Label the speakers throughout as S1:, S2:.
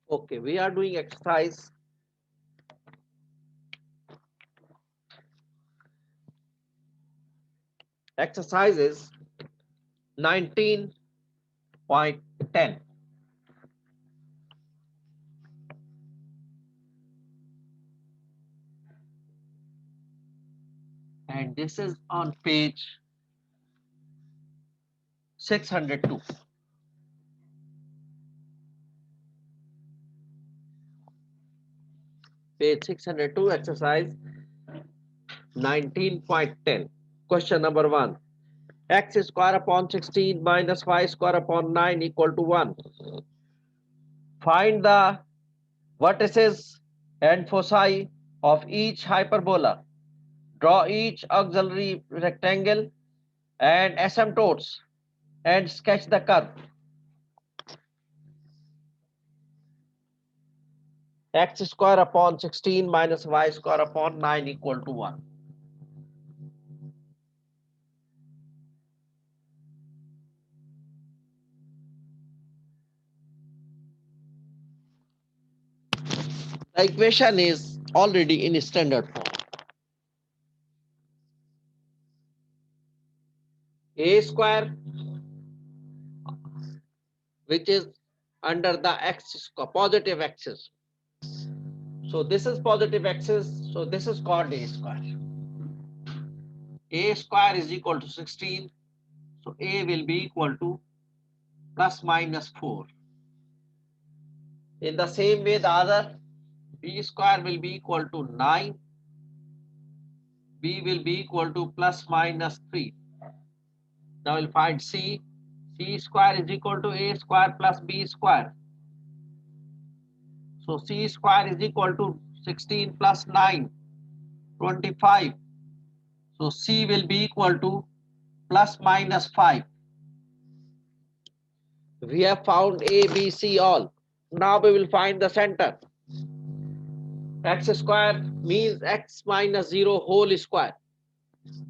S1: Okay, we are doing exercise. Exercises 19.10. And this is on page 602. Page 602, exercise 19.10. Question number 1. X square upon 16 minus y square upon 9 equal to 1. Find the vertices and foci of each hyperbola. Draw each auxiliary rectangle and asymptotes and sketch the curve. X square upon 16 minus y square upon 9 equal to 1. The equation is already in standard form. A square, which is under the x positive axis. So this is positive axis. So this is called a square. A square is equal to 16. So a will be equal to plus minus 4. In the same way, the other b square will be equal to 9. B will be equal to plus minus 3. Now we'll find C. C square is equal to A square plus B square. So C square is equal to 16 plus 9, 25. So C will be equal to plus minus 5. We have found A, B, C all. Now we will find the center. X square means x minus 0 whole square.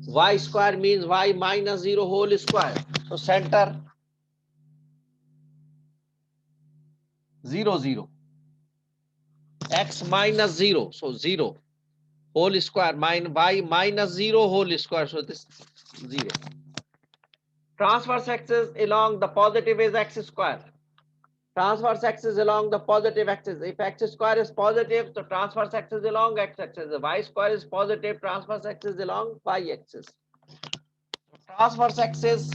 S1: Y square means y minus 0 whole square. So center 0, 0. X minus 0. So 0 whole square. Y minus 0 whole square. So this 0. Transverse axis along the positive is x square. Transverse axis along the positive axis. If x square is positive, so transverse axis along x axis. If y square is positive, transverse axis along y axis. Transverse axis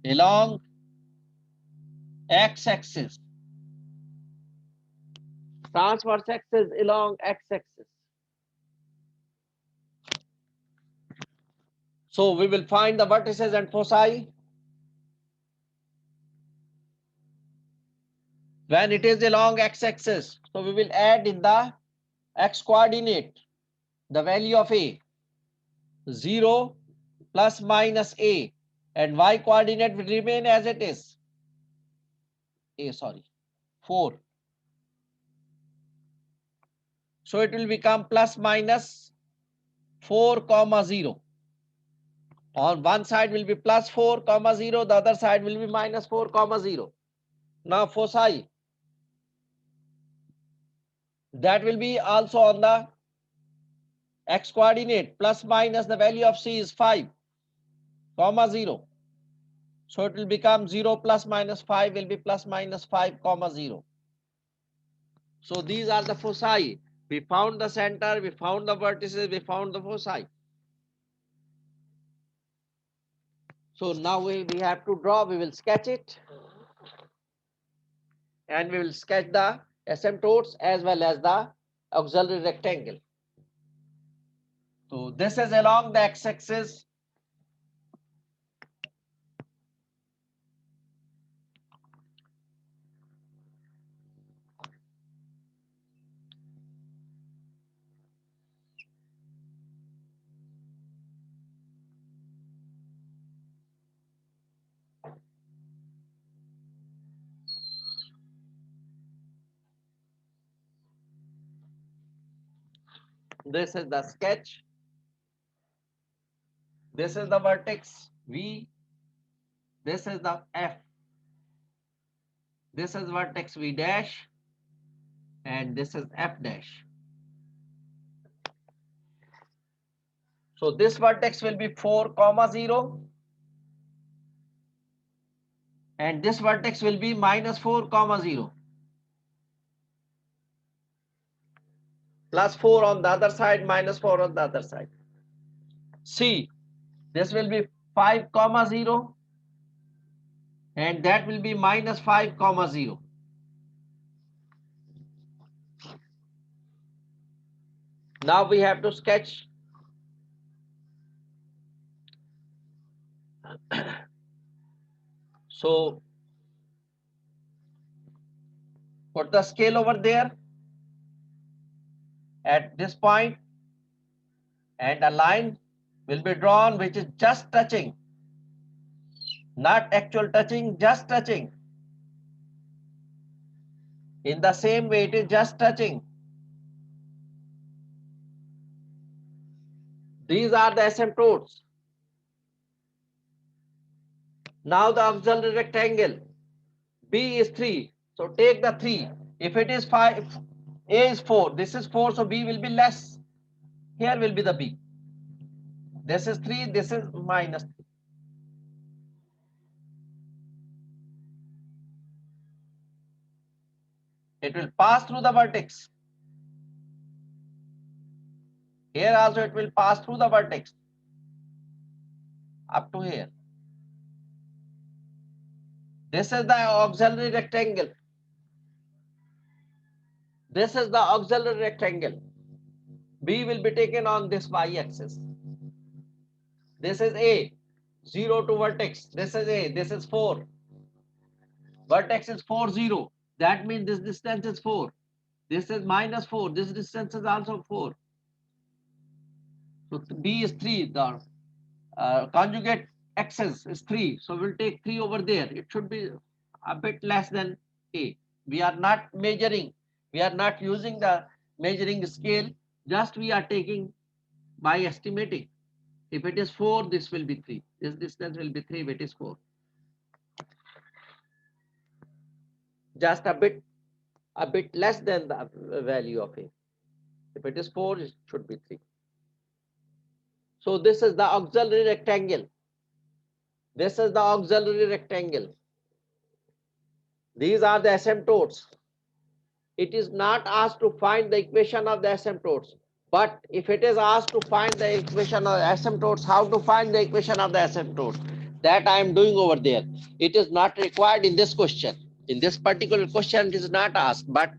S1: along x axis. Transverse axis along x axis. So we will find the vertices and foci. When it is along x axis, so we will add in the x coordinate the value of a 0 plus minus a, and y coordinate will remain as it is. 4. So it will become plus minus 4 comma 0. On one side will be plus 4 comma 0, the other side will be minus 4 comma 0. Now foci, that will be also on the x coordinate. Plus minus the value of c is 5 comma 0. So it will become 0 plus minus 5 will be plus minus 5 comma 0. So these are the foci. We found the center, we found the vertices, we found the foci. So now we have to draw, we will sketch it, and we will sketch the asymptotes as well as the auxiliary rectangle. So this is along the x-axis. This is the sketch. This is the vertex V. This is the F. This is vertex V dash, and this is F dash. So this vertex will be 4, 0, and this vertex will be -4, 0, plus 4 on the other side, -4 on the other side. C, this will be 5, 0, and that will be -5, 0. Now we have to sketch. So put the scale over there at this point, and a line will be drawn which is just touching, not actual touching, just touching. In the same way, it is just touching. These are the asymptotes. Now the auxiliary rectangle. B is 3. So take the 3. If it is 5, A is 4. This is 4, so B will be less. Here will be the B. This is 3, this is -3. It will pass through the vertex. Here also it will pass through the vertex up to here. This is the auxiliary rectangle. This is the auxiliary rectangle. B will be taken on this y-axis. This is A, 0 to vertex. This is A, this is 4. Vertex is 4, 0. That means this distance is 4. This is -4. This distance is also 4. So B is 3. The conjugate axis is 3. So we'll take 3 over there. It should be a bit less than A. We are not measuring. We are not using the measuring scale. Just we are taking by estimating. If it is 4, this will be 3. This distance will be 3 if it is 4. Just a bit less than the value of A. If it is 4, it should be 3. So this is the auxiliary rectangle. This is the auxiliary rectangle. These are the asymptotes. It is not asked to find the equation of the asymptotes. But if it is asked to find the equation of asymptotes, how to find the equation of the asymptotes? That I am doing over there. It is not required in this question. In this particular question, it is not asked, but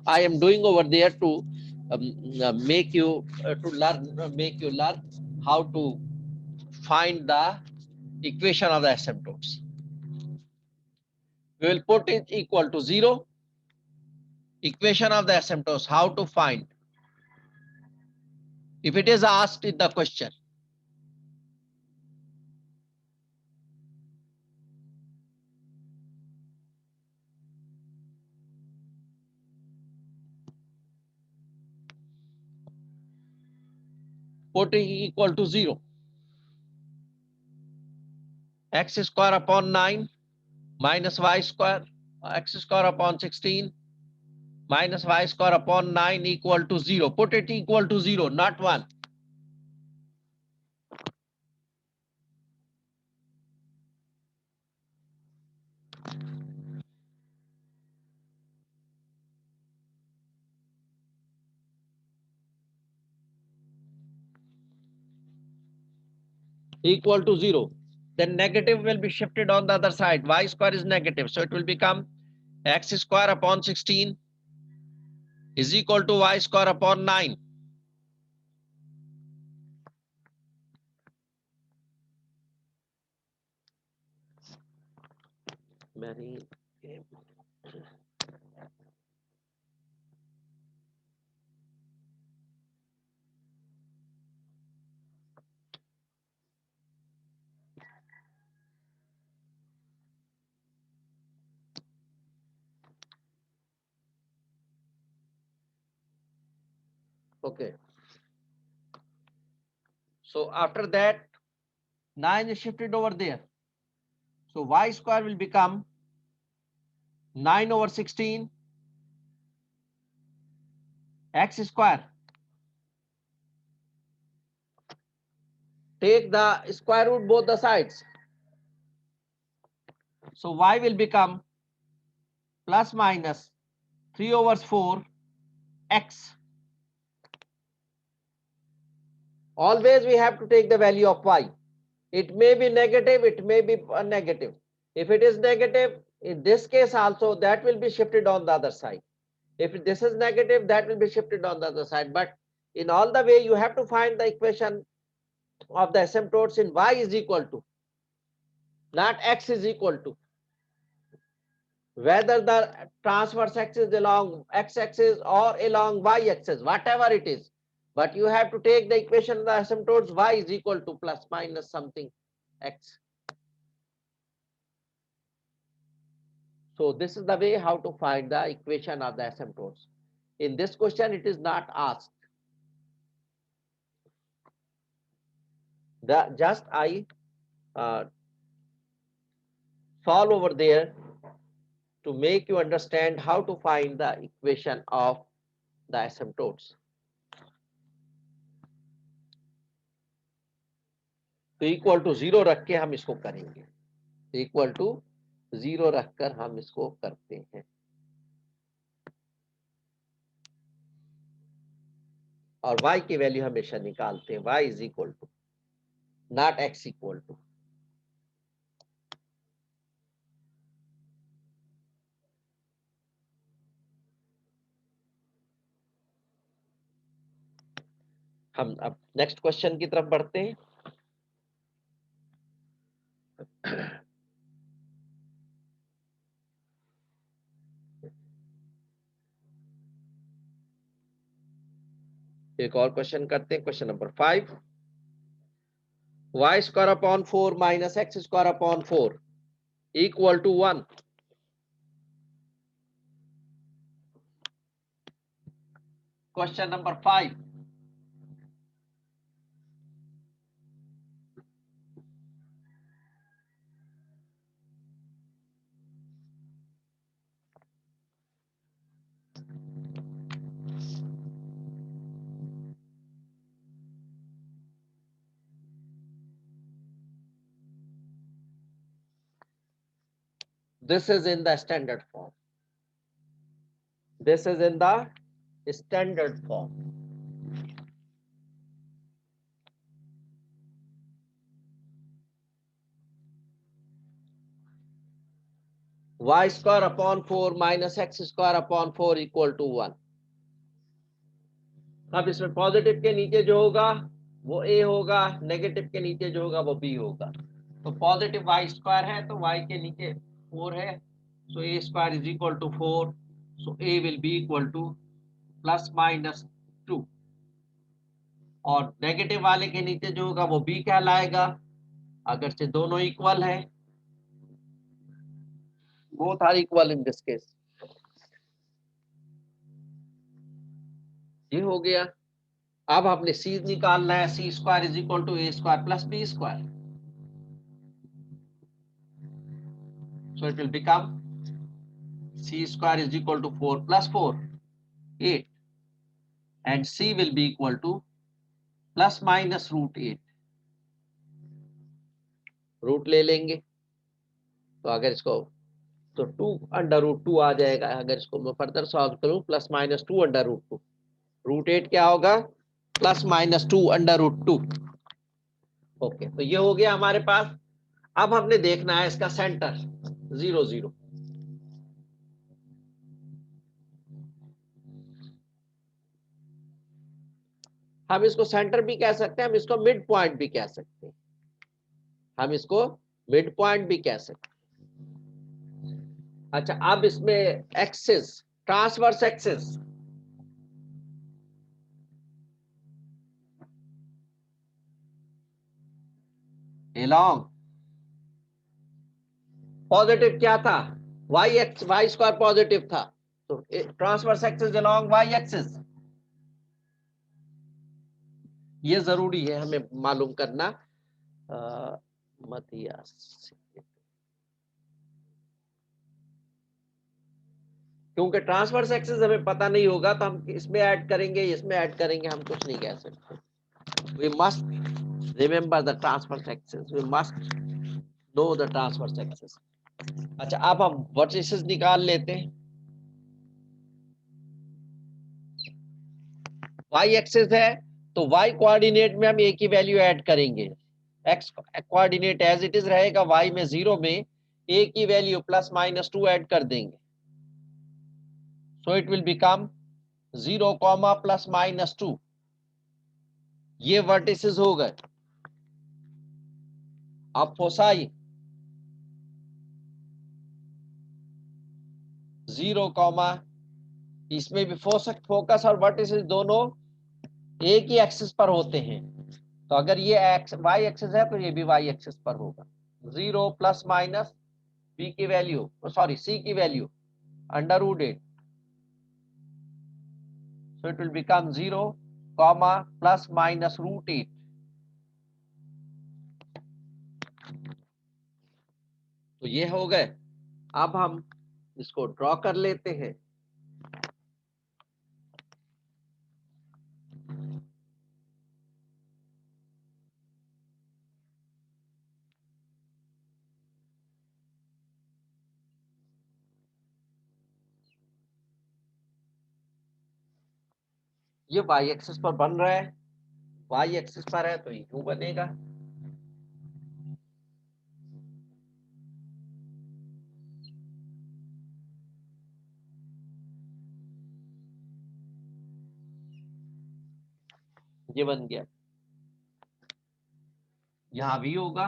S1: I am doing over there to make you learn how to find the equation of the asymptotes. We will put it equal to 0. Equation of the asymptotes, how to find? If it is asked in the question. Put it equal to 0. X square upon 9 minus y square, x square upon 16 minus y square upon 9 equal to 0. Put it equal to 0, not 1. Equal to 0. then negative will be shifted on the other side. Y square is negative, so it will become x square upon 16 is equal to y square upon 9. Many. Okay. So after that, 9 is shifted over there. So y square will become 9 over 16 x square. Take the square root both the sides. So y will become plus minus 3 over 4 x. Always we have to take the value of y. It may be negative, it may be negative. If it is negative, in this case also, that will be shifted on the other side. If this is negative, that will be shifted on the other side. But in all the way, you have to find the equation of the asymptotes in y is equal to, not x is equal to. Whether the transverse axis along x-axis or along y-axis, whatever it is. But you have to take the equation of the asymptotes y is equal to plus minus something x. So this is the way how to find the equation of the asymptotes. In this question, it is not asked. Just I solve over there to make you understand how to find the equation of the asymptotes. तो equal to 0 रख के हम इसको करेंगे. Equal to 0 रखकर हम इसको करते हैं. और y की वैल्यू हमेशा निकालते हैं. y is equal to not x equal to. हम अब नेक्स्ट क्वेश्चन की तरफ बढ़ते हैं. एक और क्वेश्चन करते हैं. Question number 5. y square upon 4 minus x square upon 4 equal to 1. Question number 5. This is in the standard form. This is in the standard form. Y square upon 4 minus x square upon 4 equal to 1. अब इसमें positive के नीचे जो होगा वो a होगा, negative के नीचे जो होगा वो b होगा. तो पॉजिटिव y स्क्वायर है तो y के नीचे 4 है, so a square is equal to 4, so a will be equal to plus minus 2. और नेगेटिव वाले के नीचे जो होगा वो b कहलाएगा. अगर से दोनों इक्वल है, both are equal in this case. ये हो गया. अब आपने c निकालना है. c square is equal to a square plus b square. So it will become c square is equal to 4 plus 4, 8. And c will be equal to plus minus root 8. Root ले लेंगे तो अगर इसको तो 2 under root 2 आ जाएगा. अगर इसको मैं फर्दर सॉल्व करूं plus minus 2 under root 2. Root 8 क्या होगा? Plus minus 2 under root 2. Okay, तो ये हो गया हमारे पास. अब हमने देखना है इसका सेंटर 0 0। हम इसको सेंटर भी कह सकते हैं, हम इसको मिड पॉइंट भी कह सकते हैं, हम इसको मिड पॉइंट भी कह सकते हैं। अच्छा, अब इसमें axis, transverse axis, along positive क्या था, y x, y square positive था, तो transverse axis along y axis, ये जरूरी है हमें मालूम करना। मतियास, क्योंकि ट्रांसवर्स एक्सिस हमें पता नहीं होगा तो हम इसमें ऐड करेंगे, इसमें ऐड करेंगे, हम कुछ नहीं कह सकते। We must remember the transverse axis, we must know the transverse axis. अच्छा, अब हम वर्टिसेस निकाल लेते हैं। वाई एक्सिस है तो वाई कोऑर्डिनेट में हम एक ही वैल्यू ऐड करेंगे, x coordinate as it is रहेगा, वाई में 0 में एक ही वैल्यू +-2 ऐड कर देंगे, सो इट विल बिकम 0, +-2। ये वर्टिसेस हो गए। अब फोसाई 0, इसमें भी फोकस और वर्टिसेस दोनों एक ही एक्सिस पर होते हैं, तो अगर ये एक्स वाई एक्सिस है तो ये भी वाई एक्सिस पर होगा। 0 ± बी की वैल्यू, सॉरी सी की value √8, so it will become 0, ±√8। तो ये हो गए। अब हम इसको ड्रॉ कर लेते हैं। ये वाई एक्सिस पर बन रहा है, वाई एक्सिस पर है तो यू बनेगा। ये बन गया। यहां भी होगा,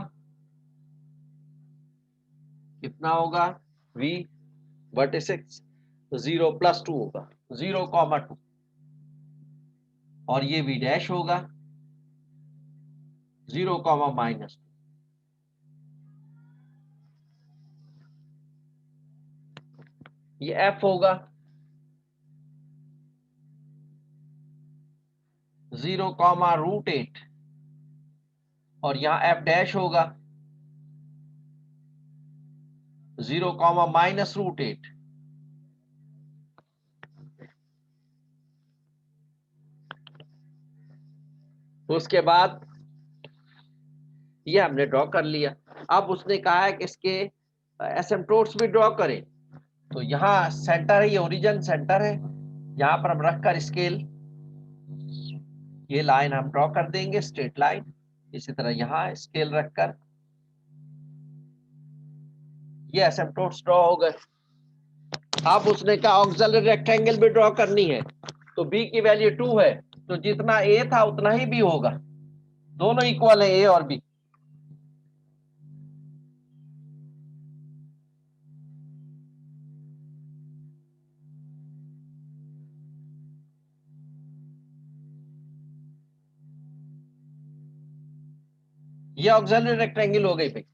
S1: कितना होगा v वर्टिसेस 0 +2 होगा, 0, 2, और ये v डैश होगा 0, -2। ये f होगा 0, √8, और यहाँ f डैश होगा 0, -√8। उसके बाद ये हमने ड्रॉ कर लिया। अब उसने कहा है कि इसके एसिम्पटोट्स भी ड्रॉ करें, तो यहाँ सेंटर है, ये ओरिजिन सेंटर है, यहाँ पर हम रखकर स्केल, ये लाइन हम ड्रॉ कर देंगे स्ट्रेट लाइन। इसी तरह यहाँ स्केल रखकर ये एसिम्पटोट्स ड्रॉ हो गए। अब उसने कहा ऑक्सिलरी रेक्टेंगल भी ड्रॉ करनी है, तो b की वैल्यू 2 है, तो जितना a था उतना ही b होगा, दोनों इक्वल है a और b। ये ऑक्सिलरी रेक्टेंगल हो गई भाई,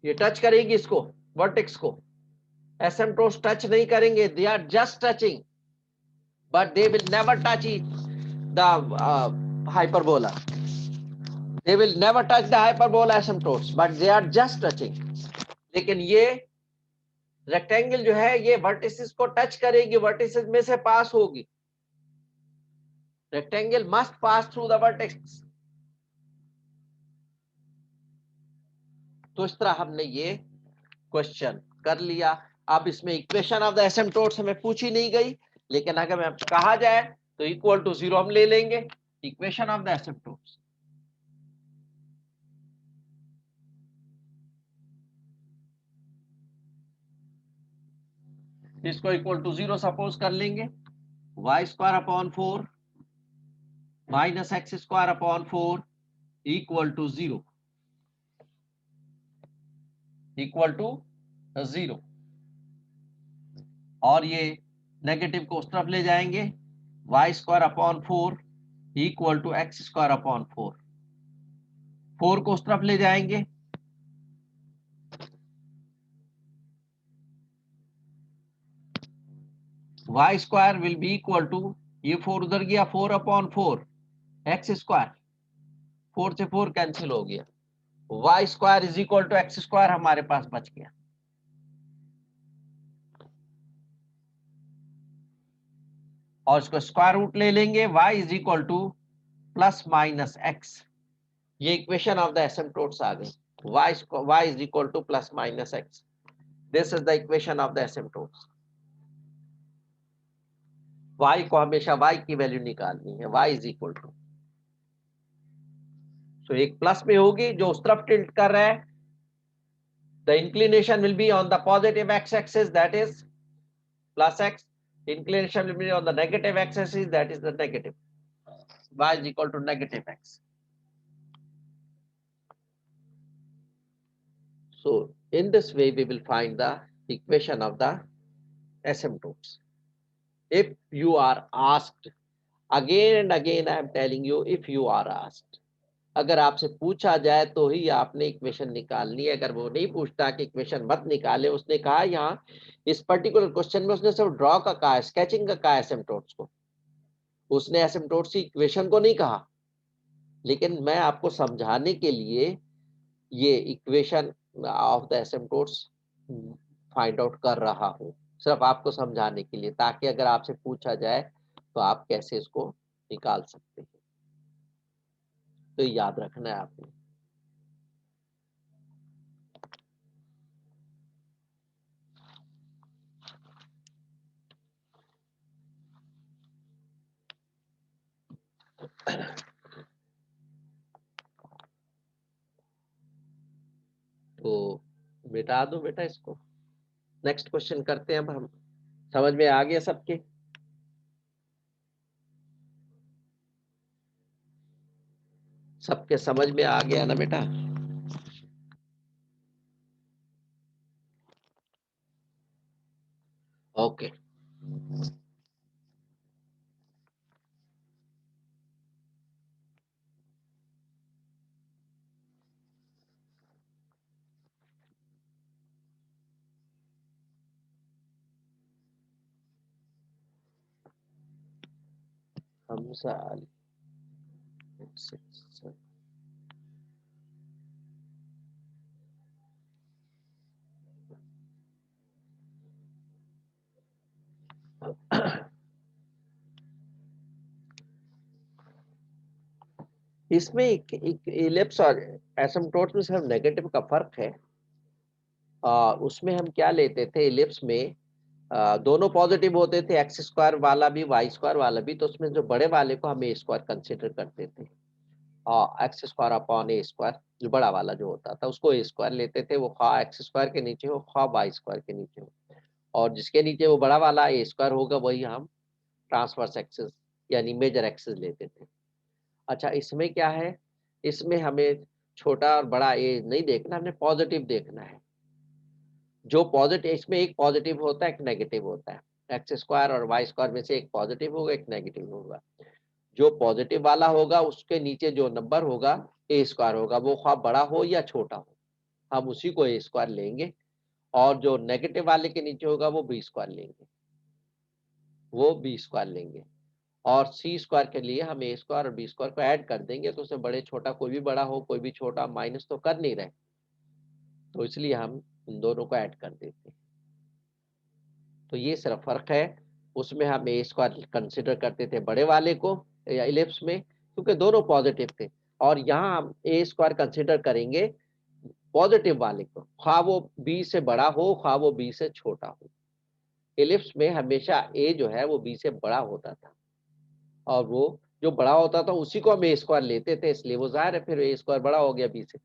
S1: ये टच करेगी इसको, वर्टेक्स को। एसिम्पटोट्स टच नहीं करेंगे, they are just touching, but they will never touch the hyperbola. They will never touch the hyperbola asymptotes, but they are just touching. लेकिन ये रेक्टेंगल जो है ये वर्टिसेस को टच करेगी, वर्टिसेस में से पास होगी। Rectangle must pass through the vertex. तो इस तरह हमने ये क्वेश्चन कर लिया। अब इसमें इक्वेशन ऑफ द एसिम्पटोट्स हमें पूछी नहीं गई, लेकिन अगर हमें कहा जाए तो इक्वल टू 0 हम ले लेंगे इक्वेशन ऑफ द एसिम्पटोट्स। इसको इक्वल टू 0 सपोज कर लेंगे, y square upon 4 minus x square upon 4 equal to 0, equal to 0। और ये नेगेटिव को उस तरफ ले जाएंगे, y square upon 4 equal to x square upon 4, 4 को उस तरफ ले जाएंगे, y square will be equal to, ये 4 उधर गया, 4 अपॉन 4 एक्स स्क्वायर, 4 से 4 कैंसिल हो गया, y square is equal to x square हमारे पास बच गया। और इसको स्क्वायर रूट ले लेंगे, y is equal to plus minus x, ये इक्वेशन ऑफ द एसिम्पटोट्स आ गई, y is equal to plus minus x, this is the equation of the asymptotes. y को हमेशा y की वैल्यू निकालनी है, y इज इक्वल टू, तो एक प्लस में होगी जो उस तरफ टिल्ट कर रहा है, the inclination will be on the positive x axis that is plus x, inclination will be on the negative x-axis, that is the negative, y is equal to negative x. So in this way we will find the equation of the asymptotes. If you are asked, again and again I am telling you, if you are asked, अगर आपसे पूछा जाए तो ही आपने equation निकालनी है, अगर वो नहीं पूछता कि इक्वेशन मत निकाले, उसने कहा यहाँ इस पर्टिकुलर क्वेश्चन में उसने सिर्फ ड्रॉ का कहा है, स्केचिंग का कहा है एसिम्पटोट्स को, उसने एसिम्पटोट्स की इक्वेशन को नहीं कहा, लेकिन मैं आपको समझाने के लिए ये equation of the asymptotes find out कर रहा हूँ, सिर्फ आपको समझाने के लिए, ताकि अगर आपसे पूछा जाए तो आप कैसे इसको निकाल सकते हैं, तो याद रखना है आपने। तो मिटा दो बेटा इसको, नेक्स्ट क्वेश्चन करते हैं अब हम। समझ में आ गया सबके? सबके समझ में आ गया ना बेटा? ओके। हम साल इसमें एक इलिप्स और एसिम्पटोट्स में सिर्फ नेगेटिव का फर्क है। उसमें हम क्या लेते थे, इलिप्स में दोनों पॉजिटिव होते थे, एक्स स्क्वायर वाला भी वाई स्क्वायर वाला भी, तो उसमें जो बड़े वाले को हम ए स्क्वायर कंसिडर करते थे, और एक्स स्क्वायर अपॉन ए स्क्वायर जो बड़ा वाला जो होता था उसको ए स्क्वायर लेते थे, वो खा एक्स स्क्वायर के नीचे हो खा वाई स्क्वायर के नीचे हो, और जिसके नीचे वो बड़ा वाला ए स्क्वायर होगा वही हम ट्रांसवर्स एक्सिस यानी मेजर एक्सिस लेते थे। अच्छा, इसमें क्या है, इसमें हमें छोटा और बड़ा ए नहीं देखना, हमने पॉजिटिव देखना है। जो पॉजिटिव, इसमें एक पॉजिटिव होता है एक नेगेटिव होता है, एक्स स्क्वायर और वाई स्क्वायर में से एक पॉजिटिव होगा एक नेगेटिव होगा। जो पॉजिटिव वाला होगा उसके नीचे जो नंबर होगा ए स्क्वायर होगा, वो ख्वाह बड़ा हो या छोटा हो, हम उसी को ए स्क्वायर लेंगे, और जो नेगेटिव वाले के नीचे होगा वो बी स्क्वायर लेंगे, वो बी स्क्वायर लेंगे, और सी स्क्वायर के लिए हम ए स्क्वायर और बी स्क्वायर को ऐड कर देंगे, तो उसमें बड़े छोटा कोई भी बड़ा हो कोई भी छोटा, माइनस तो कर नहीं रहे, तो इसलिए हम इन दोनों को ऐड कर देते हैं। तो ये सिर्फ फर्क है, उसमें हम ए स्क्वायर कंसिडर करते थे बड़े वाले को या इलिप्स में, क्योंकि दोनों पॉजिटिव थे, और यहाँ हम ए स्क्वायर कंसिडर करेंगे पॉजिटिव वाले को, खा वो बी से बड़ा हो खा वो बी से छोटा हो। इलिप्स में हमेशा ए जो है वो बी से बड़ा होता था, और वो जो बड़ा होता था उसी को हम ए स्क्वायर लेते थे, इसलिए वो जाहिर है फिर ए स्क्वायर बड़ा हो गया बी से,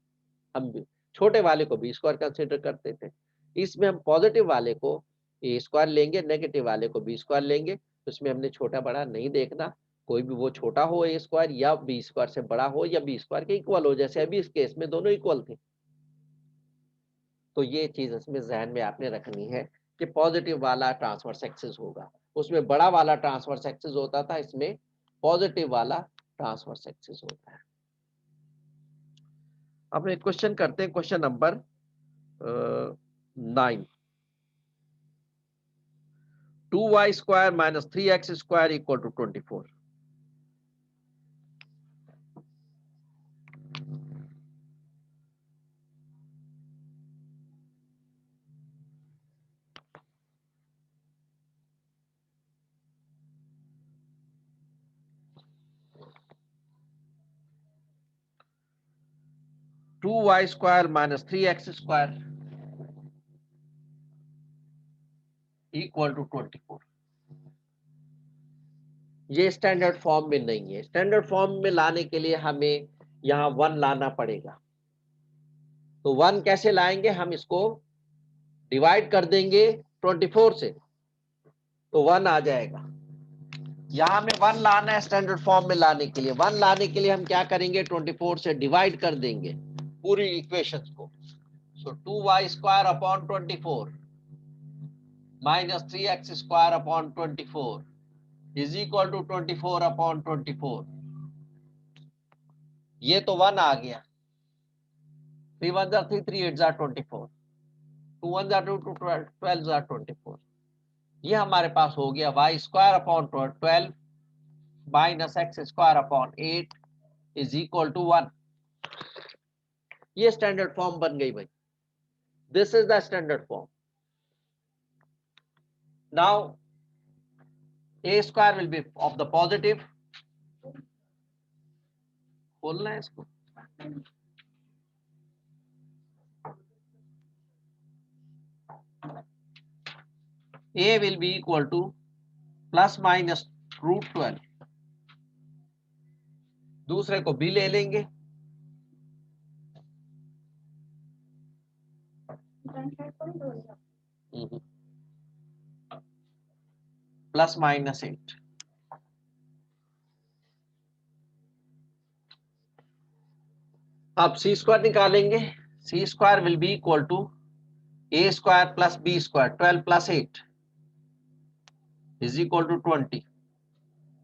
S1: हम छोटे वाले को बी स्क्वायर कंसिडर करते थे। इसमें हम पॉजिटिव वाले को ए स्क्वायर लेंगे, नेगेटिव वाले को बी स्क्वायर लेंगे, तो इसमें हमने छोटा बड़ा नहीं देखना, कोई भी वो छोटा हो ए स्क्वायर या बी स्क्वायर से बड़ा हो या बी स्क्वायर के इक्वल हो, जैसे अभी इस केस में दोनों इक्वल थे। तो ये चीज इसमें जहन में आपने रखनी है कि पॉजिटिव वाला ट्रांसवर्स एक्सिस होगा, उसमें बड़ा वाला ट्रांसवर्स एक्सिस होता था, इसमें पॉजिटिव वाला ट्रांसवर्स एक्सिस होता है। अब एक क्वेश्चन करते हैं, question number 9। 2y square minus 3x square equal to 24. Two y square minus 3x square equal to 24। ये स्टैंडर्ड फॉर्म में नहीं है, स्टैंडर्ड फॉर्म में लाने के लिए हमें यहाँ 1 लाना पड़ेगा। तो 1 कैसे लाएंगे, हम इसको डिवाइड कर देंगे 24 से, तो 1 आ जाएगा। यहाँ में 1 लाना है स्टैंडर्ड फॉर्म में लाने के लिए, 1 लाने के लिए हम क्या करेंगे, 24 से डिवाइड कर देंगे पूरी इक्वेशन को। So 2y square upon 24 minus 3x square upon 24 is equal to 24 upon 24। ये तो 1 आ गया, 3 1 जा 3 3 8 जा 24, 2 1 जा 2 2 12 जा 24। ये हमारे पास हो गया y square upon 12 minus x square upon 8 is equal to 1। ये स्टैंडर्ड फॉर्म बन गई भाई, this is the standard form. Now a square will be of the positive, खोलना है इसको, a will be equal to plus minus √12, दूसरे को b ले लेंगे, प्लस माइनस 8। अब सी स्क्वायर निकालेंगे, c square will be equal to a square plus b square, 12 plus 8 is equal to 20।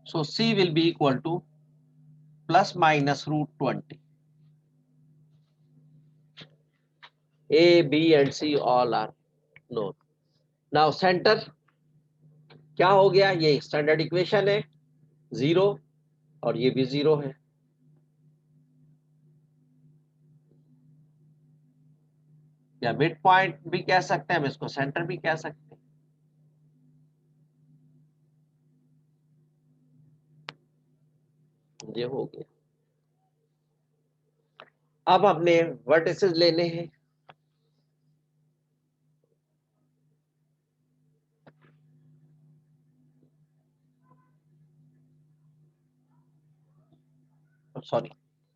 S1: So c will be equal to plus minus √20। A b and c all are known. Now centre क्या हो गया, ये standard equation है 0 और ये भी 0 है। या मिड पॉइंट भी कह सकते हैं हम इसको, सेंटर भी कह सकते हैं। ये हो गया। अब हमने वर्टिसेस लेने हैं, सॉरी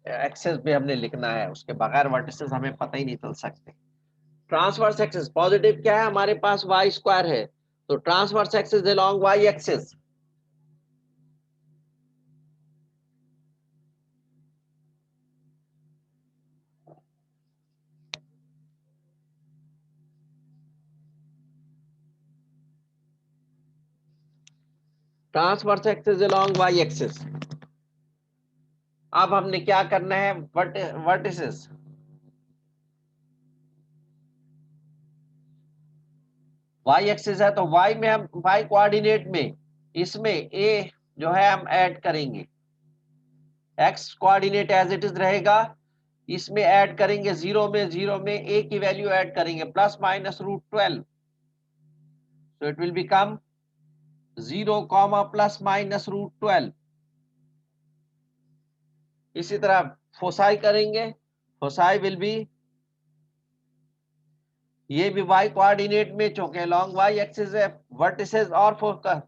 S1: एक्सेस भी हमने लिखना है, उसके बगैर वर्टिसेस हमें पता ही नहीं चल सकते। ट्रांसवर्स एक्सिस पॉजिटिव क्या है हमारे पास, वाई स्क्वायर है, तो transverse axis along y axis, transverse axis along y axis. अब हमने क्या करना है, वर्टिसेस, वाई एक्सिस है तो वाई में हम वाई कोऑर्डिनेट में इसमें ए जो है हम ऐड करेंगे, x coordinate as it is रहेगा, इसमें ऐड करेंगे 0 में ए की वैल्यू ऐड करेंगे plus minus √12, so it will become 0 plus minus √12। इसी तरह फोसाई करेंगे, फोसाई विल बी, ये भी वाई कोऑर्डिनेट में चूंकि लॉन्ग वाई एक्सिस है, वर्टिसेस और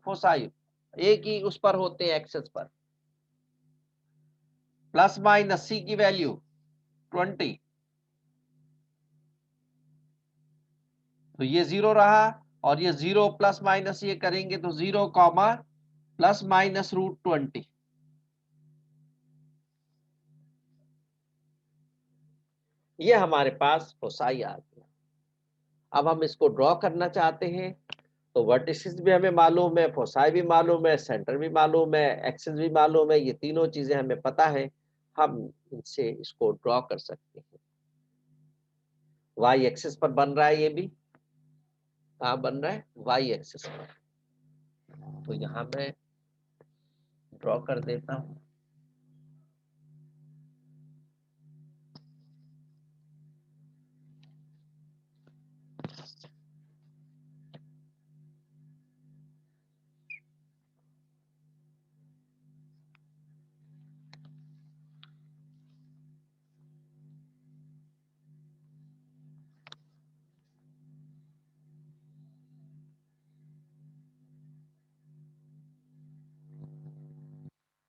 S1: फोसाई एक ही उस पर होते हैं एक्सिस पर, प्लस माइनस सी की वैल्यू 20, तो ये 0 रहा और ये 0 प्लस माइनस ये करेंगे तो 0 कॉमा प्लस माइनस √20। ये हमारे पास फोसाई आ गया। अब हम इसको ड्रॉ करना चाहते हैं तो वर्टिसेस भी हमें मालूम है, फोसाई भी मालूम है, सेंटर भी मालूम है, एक्सिस भी मालूम है, ये तीनों चीजें हमें पता है, हम इनसे इसको ड्रॉ कर सकते हैं। वाई एक्सिस पर बन रहा है, ये भी कहाँ बन रहा है, वाई एक्सिस पर। तो यहाँ मैं ड्रॉ कर देता हूँ।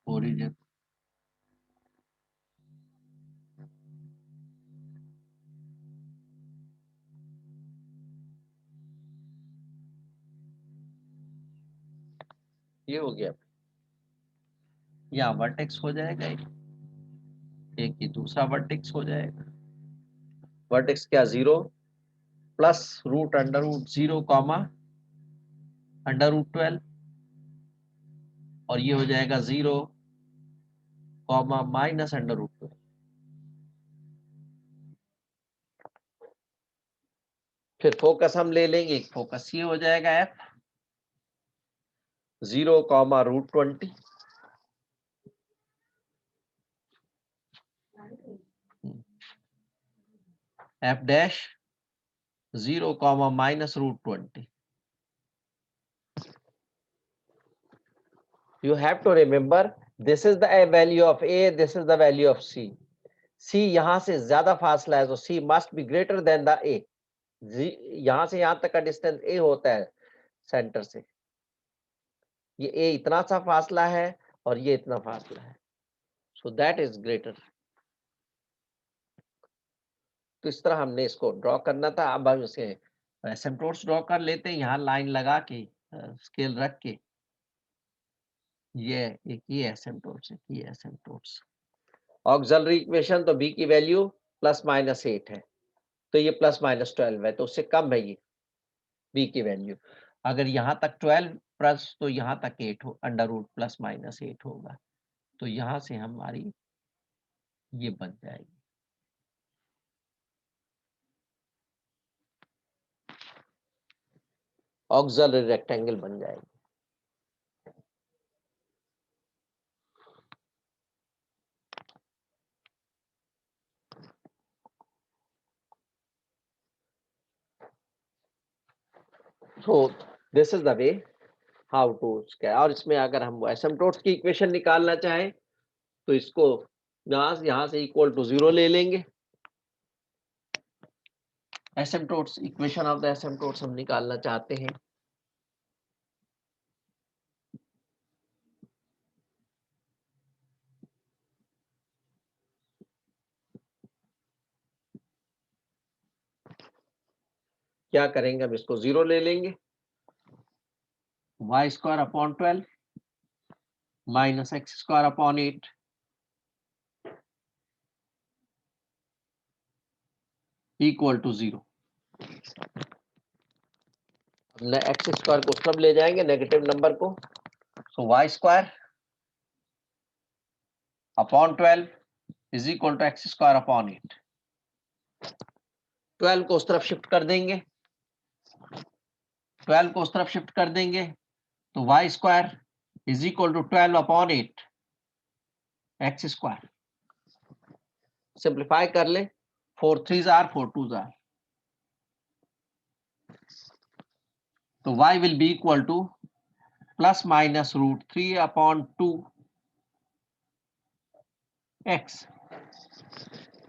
S1: ओरिजिन ये हो गया। यहाँ वर्टेक्स हो जाएगा एक ही दूसरा वर्टेक्स हो जाएगा। वर्टेक्स क्या 0 प्लस √√0 कॉमा √12 और ये हो जाएगा 0 कॉमा माइनस √12। फिर फोकस हम ले लेंगे, एक फोकस ये हो जाएगा f 0 comma √20 f dash 0 comma minus √20। You have to remember this is the value of a, this is the value of c. c यहां से ज्यादा फासला है तो c must be greater than the a. यहां से यहां तक का डिस्टेंस a होता है सेंटर से, ये a इतना सा फासला है और ये इतना फासला है, so that is greater। तो इस तरह हमने इसको ड्रॉ करना था। अब हम इसके एसिम्पटोट्स ड्रॉ कर लेते हैं, यहाँ लाइन लगा के स्केल रख के। ये एक ये एसिम्पटोट्स है, ये एसिम्पटोट्स। ऑक्सिलरी इक्वेशन तो b की वैल्यू ±8 है, तो ये ±12 है, तो उससे कम है ये b की वैल्यू। अगर यहाँ तक 12 प्लस तो यहाँ तक 8 हो, √ ±8 होगा, तो यहाँ से हमारी ये बन जाएगी। ऑक्सिलरी रेक्टेंगल बन जाएगी। So this is the way how to scale। और इसमें अगर हम एसिम्पटोट्स की इक्वेशन निकालना चाहें तो इसको यहाँ से इक्वल टू 0 ले लेंगे। एसिम्पटोट्स इक्वेशन ऑफ द एसिम्पटोट्स हम निकालना चाहते हैं। क्या करेंगे, हम इसको 0 ले लेंगे, y² / 12 minus x² / 8 equal to 0। हमने x² को सब ले जाएंगे नेगेटिव नंबर को, सो y² / 12 is equal to x² / 8। 12 को उस तरफ शिफ्ट कर देंगे, 12 को उस तरफ शिफ्ट कर देंगे तो y² is equal to 12/8 x²। Simplify कर ले, 4 3s are 4 2s are, तो y will be equal to ±√3/2 x।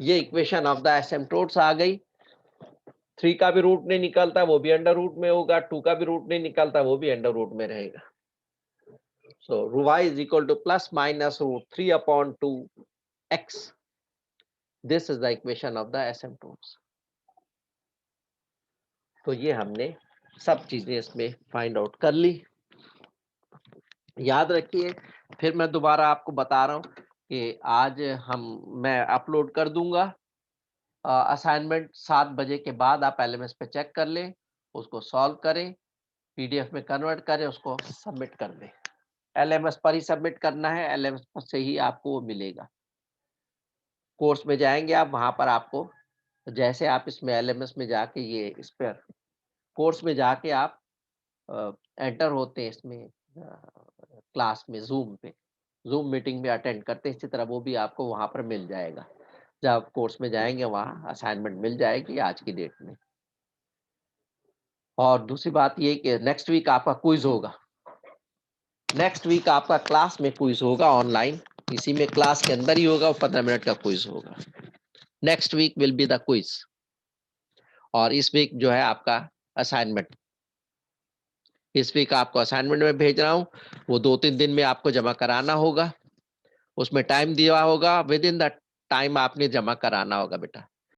S1: ये इक्वेशन ऑफ द एसिम्पटोट्स आ गई। 3 का भी रूट नहीं निकलता, वो भी अंडर रूट में होगा, 2 का भी रूट नहीं निकलता, वो भी अंडर रूट में रहेगा। So y is equal to ±√3/2 x। This is the equation of the asymptotes। तो ये हमने सब चीजें इसमें फाइंड आउट कर ली। याद रखिए, फिर मैं दोबारा आपको बता रहा हूँ कि आज मैं अपलोड कर दूंगा असाइनमेंट 7 बजे के बाद। आप एलएमएस पे चेक कर लें, उसको सॉल्व करें, पीडीएफ में कन्वर्ट करें, उसको सबमिट कर दें। एलएमएस पर ही सबमिट करना है, एलएमएस पर से ही आपको वो मिलेगा। कोर्स में जाएंगे आप, वहां पर आपको जैसे आप इसमें एलएमएस में जाके ये इस पर कोर्स में जाके आप एंटर होते हैं इसमें क्लास में, जूम मीटिंग में अटेंड करते हैं, इसी तरह वो भी आपको वहां पर मिल जाएगा। जब आप कोर्स में जाएंगे वहां असाइनमेंट मिल जाएगी आज की डेट में। और दूसरी बात ये कि नेक्स्ट वीक आपका क्विज होगा, नेक्स्ट वीक आपका क्लास में क्विज होगा ऑनलाइन, इसी में क्लास के अंदर ही होगा, 15 मिनट का क्विज होगा। Next week will be the quiz. और इस वीक जो है आपका असाइनमेंट, इस वीक आपको असाइनमेंट में भेज रहा हूँ, वो 2-3 दिन में आपको जमा कराना होगा। उसमें टाइम दिया होगा, विद इन द टाइम आपने जमा कराना होगा बेटा।